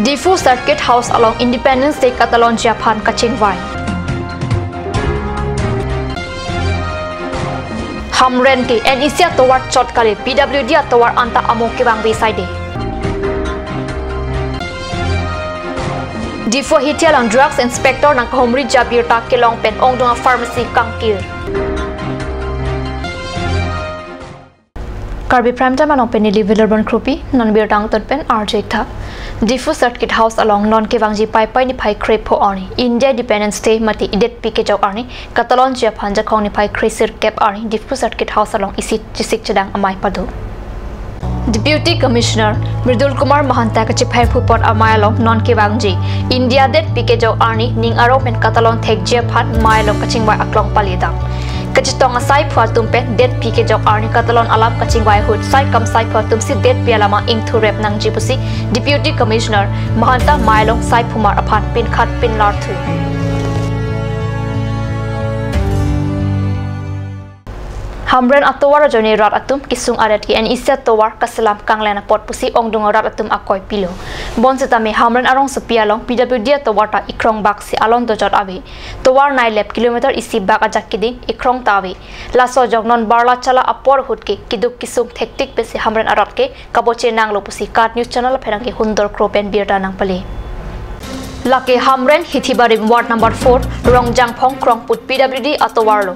Diffu Circuit House along Independence Day Catalonia Phan Kaching Vai. Hamren ke NEC towar chot kare PWD towar anta amo ke bang beside. Diffu Hitial and Drugs Inspector nang Kahumri Jabir ta ke long pen ong donga pharmacy kangkir. Karbi prime time along pen delivered Krupi non beer tang tot pen RJ tha. Diffu Circuit House along non kevangji pai ni pai crepo arni India Independence Day mati idet pike jok arni Catalonia phanja khong ni pai cresir cap arni Diffu Circuit House along isi chisik chadang amai padu Deputy Commissioner Mridul Kumar Mahanta ka chipai phupot amai along non kevangji India det pike jok arni ning aro pen Catalon thek je phat mai along kachingwai aklong palidang Kachitong asai phuatum pen det pike jok arni Catalon alam kachingwai hut sai kam sai phuatum si det pialama ing thurep nang jipusi Deputy Commissioner Mahanta Mailong sai phumar aphan pin khat pin lar thu Hamren atowar jone rat atum kisung aret ki en isya towar kasalam kanglena pot pusi ongdung rat atum akoi pilo bonseta me hamren arong supialong PWD towar ta ikrong bak si alon to jot abe towar 9 lap kilometer isi bak ajak kiding ikrong tawe laso jognon barla chala apor hutke kiduk kisung hektik besi hamren arat ke kaboche nang lo pusi kat news channel pherang ke hundor kropen birta nang pale lake hamren hithibari ward number 4 rongjang phong krong put PWD atowar lo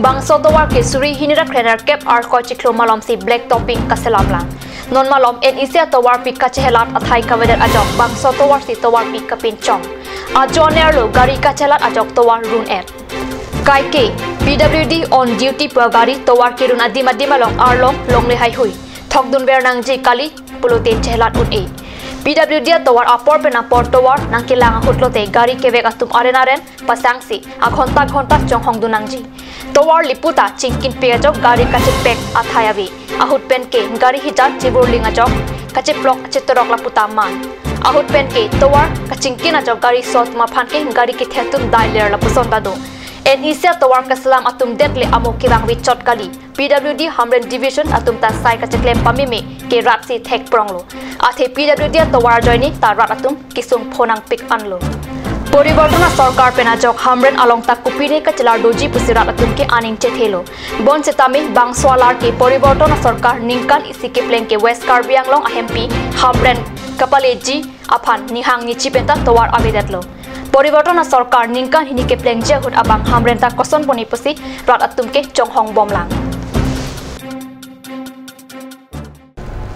Bangso towar ke suri hinira krener cap ar ko chiklo malom si black topping kaselam lang non malom en isia towar pik ka chehelat athai kawedat ajok bangso towar si towar pik ka pin chong a joner lo gari ka chelat ajok towar run et kai ke PWD on duty per gari towar ke run adima long arlong long le hai hui thokdun ber nang ji kali puloten chehelat un e PWD towar apor pena por towar nang kilang hutlote gari kevek atum arenaren pasangsi a ghonta chong hongdunang ji towar liputa chingkin pejok gari kachip pek athayawi ahut pen ke gari hijat chiburling ajok kachip blok chitorok laputa man ahut pen ke towar kachingkin ajok gari sot ma phan ke gari ke thetum dailer lapuson dado NEC towar kasalam atum detle amo kirang wi chot kali PWD Hamren Division atum ta sai kachiklem pamime ke ratsi thek pronglo athe PWD towar joini ta rat atum kisung phonang pik anlo পরিবর্তন সরকার পেনা জক হামরেন আলং তা কুপিরে কচলা doji পুসিরাত তুমকে আনিং চেথেলো বন চেতামি বাংসওয়ালার के परिवर्तन सरकार निंकान इसिके plane के waste Karbi Anglong अहेमपी हामरेन कपालेजी Affan निहांग नि चिपेता तोवार आबेदतलो परिवर्तन सरकार निंकान हिनि के प्लेन जे हुट अबांग हामरेन ता कसन बनि पुसि रात अतुमके चोंहंग बमलां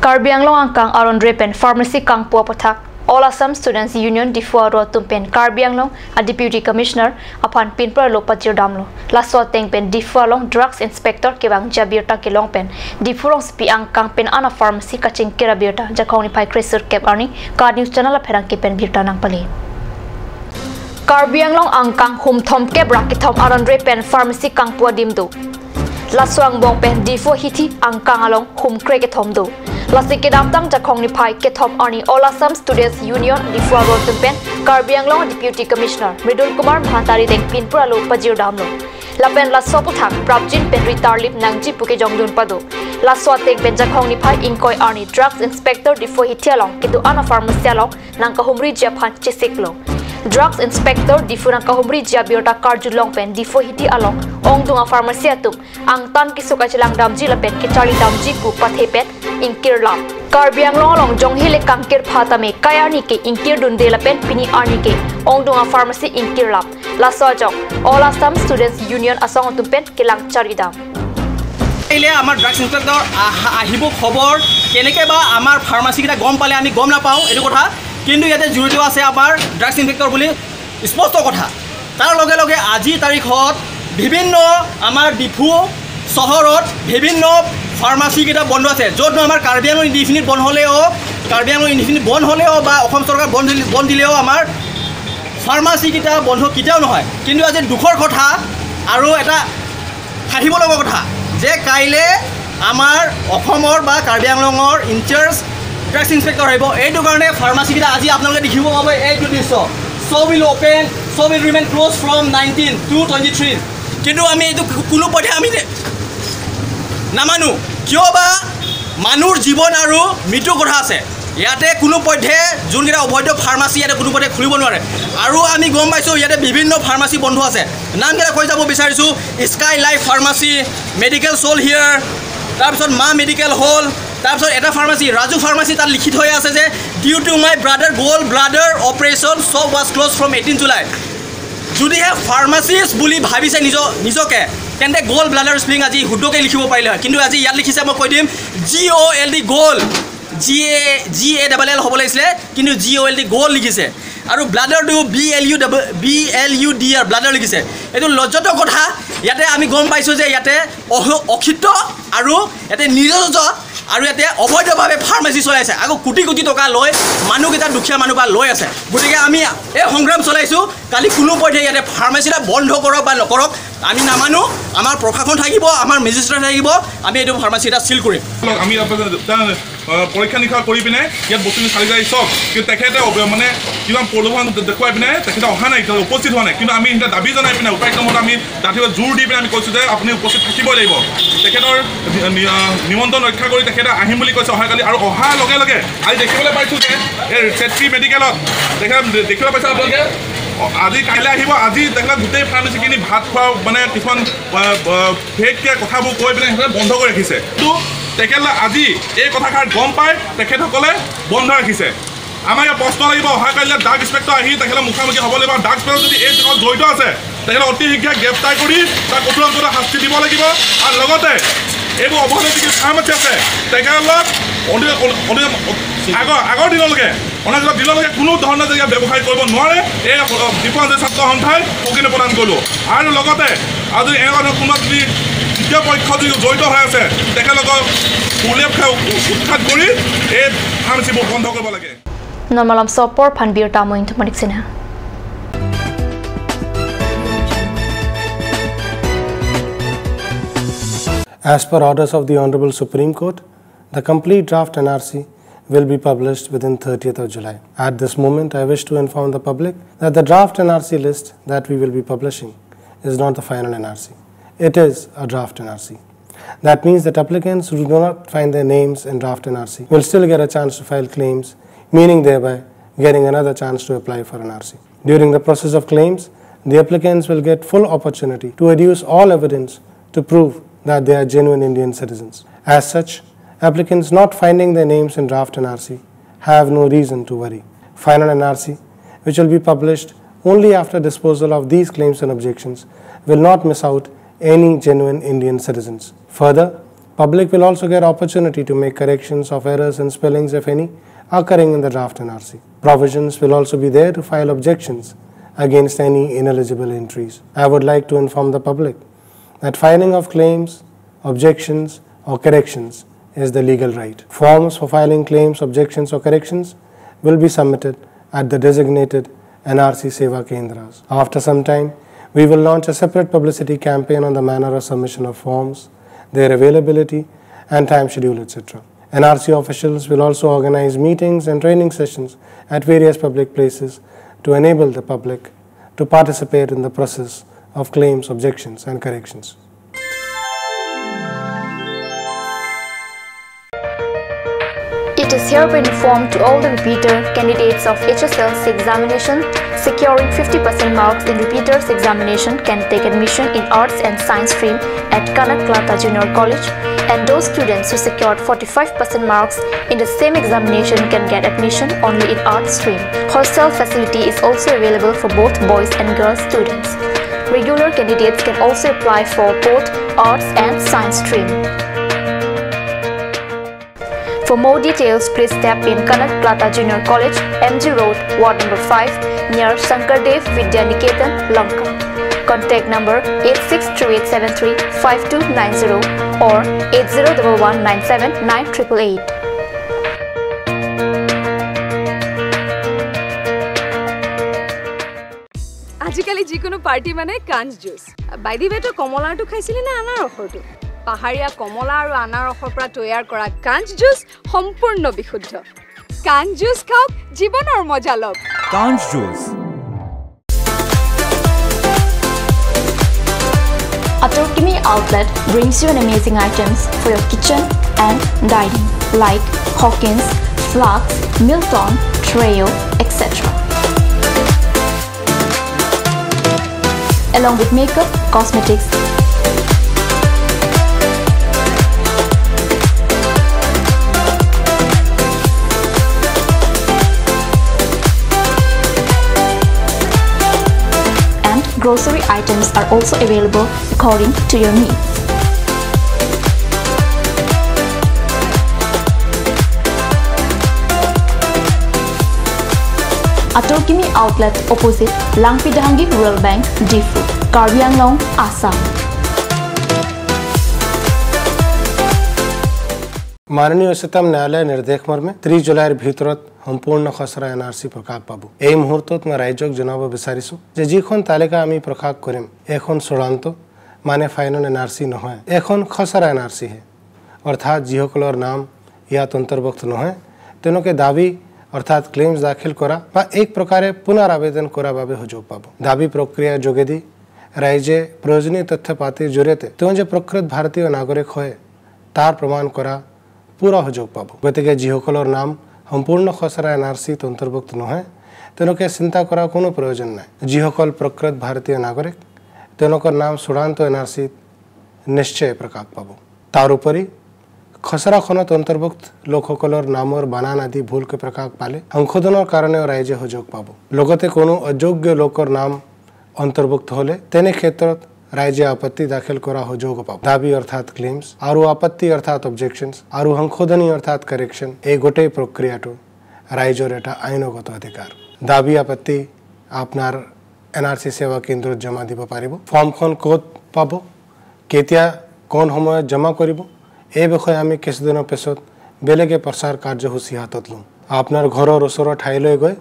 कार्बी आंगलों आंकांग आरन रेपेन फार्मेसी कांग पुआपथाक All Assam Students Union Diffu aro tumpen Karbi Anglong a Deputy Commissioner upon pinpra lo pajir damlo laswa teng pen Diffu along Drugs Inspector kebang Jabir ta kelong pen Diffu rong spi ang kang pen ana pharmacy kaching kera birta jakong ni pai crescer cap arni ka news channel pherang ke pen birta nang pale Karbi Anglong ang kang hum thom ke brakithom aron re pen pharmacy kang pu dimdu laswang bong pen Diffu hithi ang kang along hum kre ke thom do Lasik ke damtang jakong ni pai ke thom arni All Assam Students Union Diffu aro tumpen Karbi Anglong Deputy Commissioner Mridul Kumar Mahantari deng pinpura lo pajir damlo lapen laswa puthak prabjin pen ritar lip nangji puke jongdun pado laswa tek pen jakong ni pai inkoi arni Drugs Inspector Diffu hitialong kitu ana pharmacy along nang kahumri japhan chisiklo Drugs Inspector Diffu nang kahumri jabirta karjulong pen Diffu hiti along ongdunga pharmacy atum ang tan kisuka chilang damji lapen kichari damji pu pathepet inkir lam Karbi Anglong along jonghile kangkir phatame kayani ke inkir dunde lapen pini arni ke ongdunga pharmacy inkir lap laswa jok All Assam Students Union asong tumpen kilang charidam ile amar drugs inspector ahibo khobor keneke ba amar pharmacy kita gom pale ami gom na pau etu kotha kintu yate jurito ase amar drugs inspector boli স্পষ্ট কথা তার লগে লগে আজি তারিখত বিভিন্ন আমার ডিফু শহরত বিভিন্ন pharmacy কিটা বন্ধ আছে যত আমার কার্বি আংলং ইনডিফিনিট বন্ধ হলেও কার্বি আংলং ইনডিফিনিট বন্ধ হলেও বা অসম সরকার বন্ধ দিলেও আমার ফার্মাসি কিটা বন্ধ কিটাও নহয় কিন্তু আজি দুখৰ কথা আৰু এটা হাঁহিব লগা কথা যে কাইলে আমাৰ অসমৰ বা কাৰ্বি আংলঙৰ ইনচাৰ্জ ড্ৰাগছ ইনস্পেক্টৰ আহিব এইটো কাৰণে ফাৰ্মাসি কিটা আজি আপোনালোকে দেখিব পাব এইটো দৃশ্য so will open so will remain closed from 19 to 23 কিন্তু আমি এইটো কোনো পথে আমি নামানো কিয় বা মানুহৰ জীৱন আৰু মৃত্যুৰ কথা আছে ইয়াতে কোনো পধ্যে যোনকেইটা অবৈধ ফাৰ্মাচী ইয়াতে কোনো পধ্যে খুলিব নোৱাৰে আৰু আমি গম পাইছোঁ ইয়াতে বিভিন্ন ফাৰ্মাচী বন্ধ আছে নামকেইটা কৈ যাব বিচাৰিছোঁ স্কাই লাইফ ফাৰ্মাচী মেডিকেল চল হিয়াৰ তাৰপিছত মা মেডিকেল হল তাৰপিছত এটা ফাৰ্মাচী ৰাজু ফাৰ্মাচী তাত লিখি থৈ আছে যে due to my brother gall bladder operation shop was closed from 18 July যদিহে ফাৰ্মাচিষ্ট বুলি ভাবিছে নিজকে তেন্তে গোল্ড ব্লাডাৰ স্প্লিং আজি শুদ্ধকৈ লিখিব পাৰিলে হয় কিন্তু আজি ইয়াত লিখিছে মই কৈ দিম GOLD গোল্ড GALL হ'ব লাগিছিলে কিন্তু GOLD গোল্ড লিখিছে আৰু ব্লাডাৰটো BLUDR ব্লাডাৰ লিখিছে এইটো লজ্জত কথা ইয়াতে আমি গম পাইছোঁ যে ইয়াতে অক্ষিত আৰু ইয়াতে নিৰজ আৰু ইয়াতে অবৈধভাৱে ফাৰ্মাচী চলাইছে আকৌ কোটি কোটি টকা লৈ মানুহকেইটা দুখীয়া মানুহ পৰা লৈ আছে গতিকে আমি এই সংগ্ৰাম চলাইছোঁ কালি কোনো পধ্যে ইয়াতে ফাৰ্মাচীটা বন্ধ কৰক বা নকৰক আমি নামানো আমাৰ প্ৰশাসন থাকিব আমাৰ মেজিষ্ট্ৰেট থাকিব আমি এইটো ফাৰ্মাচীটা চিল কৰিম আমি পৰীক্ষা নিৰীক্ষা কৰি পিনে ইয়াত বস্তুখিনি চালি যাই চাওক কিন্তু তেখেতে মানে কিবা প্ৰলোভন দেখুৱাই পিনে তেখেতে অহা নাই উপস্থিত হোৱা নাই কিন্তু আমি এতিয়া দাবী জনাই পিনে উপায়ুক্তমত আমি ৰাতিপুৱা জোৰ দি পিনে আমি কৈছোঁ যে আপুনি উপস্থিত থাকিবই লাগিব তেখেতৰ নিমন্ত্ৰণ ৰক্ষা কৰি তেখেতে আহিম বুলি কৈছে অহাকালি আৰু অহাৰ লগে লগে আজি দেখিবলৈ পাইছোঁ যে এই চেত্ৰী মেডিকেলত তেখেতে দেখিবলৈ পাইছে আপোনালোকে আজি কাইলৈ আহিব আজি তেখেতে গোটেই ফাৰ্মাচীখিনি ভাত খোৱা মানে কিছুমান ফেককৈ কথাবোৰ কৈ পিনে সিহঁতে বন্ধ কৰি ৰাখিছে কিন্তু তেখেতে আজি এই কথাষাৰ গম পাই তেখেতসকলে বন্ধ ৰাখিছে আমাৰ ইয়াত প্ৰশ্ন লাগিব অহাকালিলৈ ড্ৰাগ ইন্সপেক্টৰ আহি তেখেতে মুখামুখি হ'ব লাগিব ড্ৰাগ ইন্সপেক্টৰ যদি এই জেগাত জড়িত আছে তেখেতে অতি শীঘ্ৰে গ্ৰেপ্তাৰ কৰি তাক কঠোৰ শাস্তি দিব লাগিব আৰু লগতে এইবোৰ অবৈধ যিখিনি ফাৰ্মাচী আছে তেখেতসকলক আগৰ দিনলৈকে অনাগত দিনলৈকে কোনো ধৰণৰ জেগা ব্যৱসায় কৰিব নোৱাৰে এই ডিফেন্স ছাত্ৰ সন্থাই সকিনে প্ৰদান কৰিলোঁ আৰু লগতে আজি এনেকুৱা কোনো যদি দ্বিতীয় পক্ষ যদি জড়িত হৈ আছে তেখেতলোকক উৎখাত কৰি এই ফাৰ্মাচীবোৰ বন্ধ কৰিব লাগে Normalam sopor panbir tamu into manik sinha. As per orders of the Honorable Supreme Court, the complete draft NRC will be published within 30th of July. At this moment, I wish to inform the public that the draft NRC list that we will be publishing is not the final NRC. It is a draft NRC. That means that applicants who do not find their names in draft NRC will still get a chance to file claims, meaning thereby getting another chance to apply for NRC. During the process of claims, the applicants will get full opportunity to adduce all evidence to prove that they are genuine Indian citizens. As such, applicants not finding their names in draft NRC have no reason to worry. Final NRC, which will be published only after disposal of these claims and objections, will not miss out any genuine Indian citizens. Further, public will also get opportunity to make corrections of errors and spellings, if any, occurring in the draft NRC. Provisions will also be there to file objections against any ineligible entries. I would like to inform the public that filing of claims, objections or corrections is the legal right. Forms for filing claims, objections or corrections will be submitted at the designated NRC Seva Kendras. After some time, we will launch a separate publicity campaign on the manner of submission of forms, their availability and time schedule, etc. NRC officials will also organize meetings and training sessions at various public places to enable the public to participate in the process of claims, objections and corrections. It is hereby informed to all the repeater candidates of HSLC examination securing 50% marks in repeaters examination can take admission in Arts and Science stream at Kanak Klata Junior College, and those students who secured 45% marks in the same examination can get admission only in Arts stream. Hostel facility is also available for both boys and girls students. Regular candidates can also apply for both Arts and Science stream. For more details, please step in Kanak Klata Junior College, MG Road, Ward number 5, near Sankardev Vidyaniketan, Lanka. Contact number 8638735290 or 8011979888. আজিকালি যিকোনো party মানে কাঞ্জ juice by the বেটো কমলাটো খাইছিলি না আনাৰসটো পাহাৰীয়া কমলা আৰু আনাৰসৰ পৰা তৈয়াৰ কৰা কাঞ্জ জুচ সম্পূৰ্ণ বিশুদ্ধ কাঞ্জ জুচ খাওক জীৱনৰ মজা লওক কাঞ্জ juice Atorkimi Outlet brings you an amazing items for your kitchen and dining like Hawkins, Flux, Milton, Treo, etc. Along with makeup, cosmetics, and grocery items are also available according to your needs. Atorkimi outlet opposite Langpidahangi Rural Bank, Difu, Karbi Anglong, Assam. माननीय उच्चतम न्यायालय निर्देश मर्मे 30 जुलाईर भितरत सम्पूर्ण खसरा NRC प्रकाश पाबो এই মুহূর্তত মই ৰাজ্যক জনাব বিচাৰিছো যে যিখন তালিকা আমি প্ৰকাশ কৰিম এখন চূড়ান্ত মানে ফাইনেল এনআৰসি নহয় এখন খসৰা এনআৰসি হে অৰ্থাৎ যিসকলৰ নাম ইয়াত অন্তৰ্ভুক্ত নহয় তেওঁলোকে দাবী অর্থাৎ ক্লেইমস দাখিল করা বা এক প্রকারে পুনরাবেদন করা বাবে সুযোগ পাব দাবী প্রক্রিয়া যোগেদি রাজ্যে প্রয়োজনীয় তথ্য পাতির জৰিয়তে তেওঁ যে প্ৰকৃত ভাৰতীয় নাগৰিক হয় তাৰ প্ৰমাণ কৰা পুৰা সুযোগ পাব গতিকে যিসকলৰ নাম সম্পূৰ্ণ খসৰা এনআৰসিত অন্তৰ্ভুক্ত নহয় তেওঁলোকে চিন্তা কৰা কোনো প্ৰয়োজন নাই যিসকল প্ৰকৃত ভাৰতীয় নাগৰিক তেওঁলোকৰ নাম চূড়ান্ত এনআৰসিত নিশ্চয় প্ৰকাশ পাব তাৰ উপৰি খসৰাখনত অন্তৰ্ভুক্ত লোকসকলৰ নামৰ বানান আদি ভুলকৈ প্ৰকাশ পালে সংশোধনৰ কাৰণে ৰাইজে সুযোগ পাব লগতে কোনো অযোগ্য লোকৰ নাম অন্তৰ্ভুক্ত হলে তেনে ক্ষেত্ৰত ৰাইজে আপত্তি দাখিল কৰা সুযোগ পাব দাবী অৰ্থাৎ ক্লেইমস আৰু আপত্তি অৰ্থাৎ অবজেকশনস আৰু সংশোধনী অৰ্থাৎ কাৰেকশ্যন এই গোটেই প্ৰক্ৰিয়াটো ৰাইজৰ এটা আইনগত অধিকাৰ দাবী আপত্তি আপোনাৰ এনআৰসি সেৱা কেন্দ্ৰত জমা দিব পাৰিব ফৰ্মখন ক'ত পাব কেতিয়া কোন সময়ত জমা কৰিব এই বিষয়ে আমি কিছুদিনৰ পিছত বেলেগে প্ৰচাৰ কাৰ্যসূচী হাতত লম আপোনাৰ ঘৰৰ ওচৰৰ ঠাইলৈ গৈ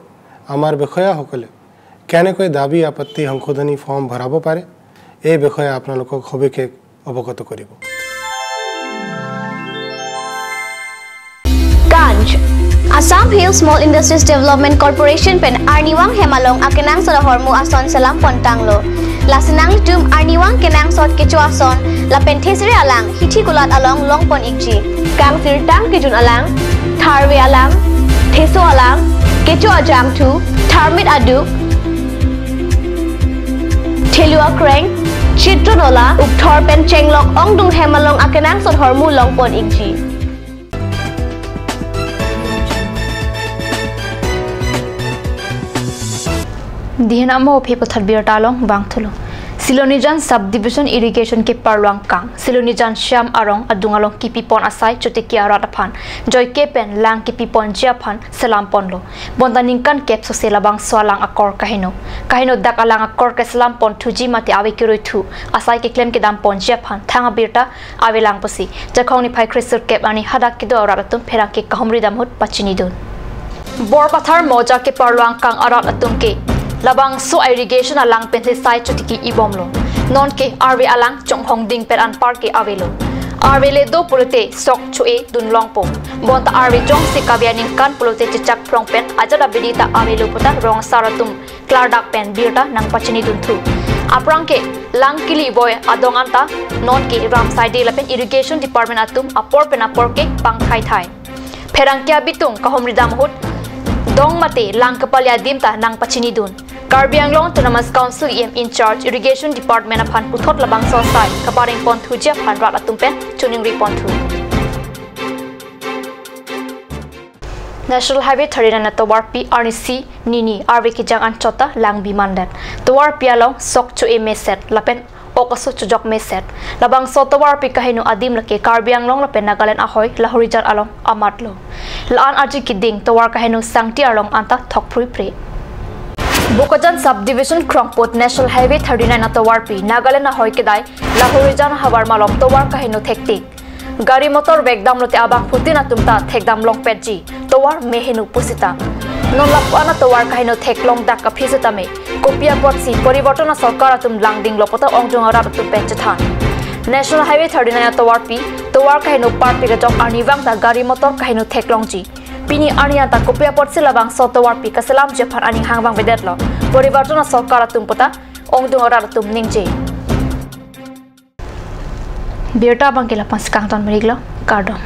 আমাৰ বিষয়াসকলে কেনেকৈ দাবী আপত্তি সংশোধনী ফৰ্ম ভৰাব পাৰে এই বিষয়ে আপোনালোকক সবিশেষ অৱগত কৰিব Ganj Assam Hill Small Industries Development Corporation pen Arniwang Hemalong akenang sa hormu ason salam pontanglo lasinang litum Arniwang kenang sot kecu ason la penthesire alang hithi kulat along longpon ikji kang sirtang kijun alang tharwe alang theso alang kecu ajam thu tharmit adu thelua kreng chitronola ukthor pen chenglok ongdung Hemalong akenang sot hormu longpon ikji Dihanamo people thadbir talong bangthulu Silonijan subdivision irrigation ke parluang kang Silonijan Syam Arong adungalong kipipon asai chotekia rataphan joy kepen lang kipipon jiaphan salam ponlo bontaningkan kep so selabang swalang akor kahino dak alang akor ke salam pon thuji mate awe kiroi thu asai ke claim ke dam pon jiaphan thanga birta awelang posi jakhong ni phai krisur kep ani hadak kido ratatum phera ke kahumri damhut pachini dun borpathar moja ke parluang kang arat atum ke labang so irrigation alang pen sai chutiki ibomlo non ke arwe alang chonghong ding per an park ke avelo arwe le do pulute sok chue dun longpo bonta arwe jong se kabianing kan pulute chichak prong pen ajada bidita avelo puta rong saratum clardak pen birta nang pachini dun thu aprang ke lang kili boy adong anta non ke ram side la pen irrigation department atum apor pen apor ke pangkhai thai pherang kya bitung kahomri damhut dong mate lang kapalya dimta nang pachini dun Karbi Anglong Autonomous Council EM in charge irrigation department aphan puthot labang sosai kaparing pon thujia phan rat atumpen tuning repon thu National Highway 39 towar P RNC nini RV ki jang an chota lang bimandat towar P along sok chu e meset lapen okaso chujok meset labang so towar P kahino adim lake Karbi Anglong lapen Nagaland ahoy lahorijan along amatlo laan aji kiding towar kahino sangti along anta thokprui pre Bokajan Subdivision Krongpot National Highway 39 towar P Nagaland ahoy kedai lahorijan hawar malom towar kahino thektik Gari motor begdam lote abang putina tumta thekdam long petji towar mehenu pusita non lapana towar kahino theklong dak kaphisita me kopia potsi poribortona sarkar atum langding lopota ongjong ara atum petchathan National Highway 39 towar P towar kahino part pi gajok arniwang ta gari motor kahino theklong ji Pini anian ta kopia potsi labang sotowar P kasalam jephan ani hangbang vedetlo poribortona sarkar atum pota ongjong ara atum ningje Birta bangkila pas kangton meriglo kardom